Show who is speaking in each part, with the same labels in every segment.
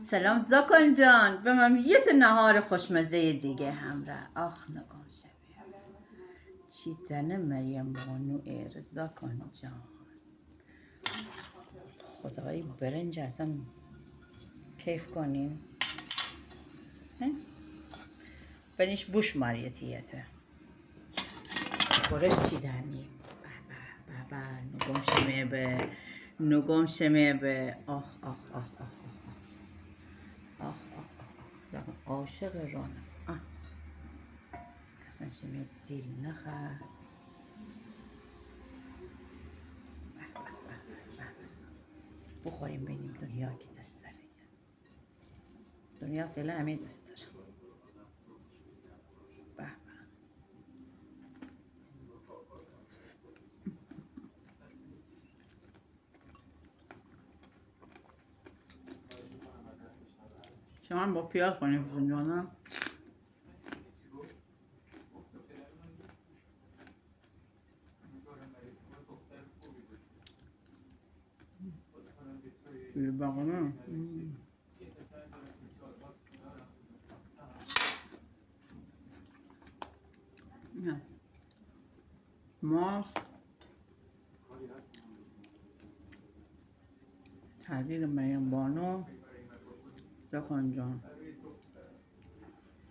Speaker 1: سلام زاکن جان، به ممنوعیت نهار خوشمزه دیگه همراه. آخ نگاه شبیه چیدن مریم بانو ایر زاکن جان. خدای برنج اصلا کیف کنیم بنیش بوش ماریتیته خورش چیدنی بابا نگم شمه به نگم شمه به آخ آخ آخ آخ آخ آخ عاشق رانم اصلا شمه دیل نخه بخوریم بینیم دنیا که دست داره. دنیا فعلا همه دست داره. به به شما هم با پیاز کنیم فنجانم. شوری بقیمه نه ماست تحلیل مریم بانو زاکن جان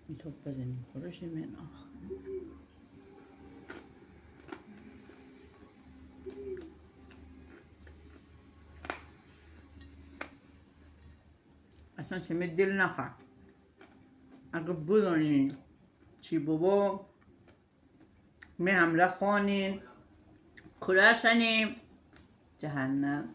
Speaker 1: این توپ بزنیم خورشیم این آخ اصلا شمه دل نخواه. اگه بدونین چی بابا می همراه خانین کلاشنیم جهنم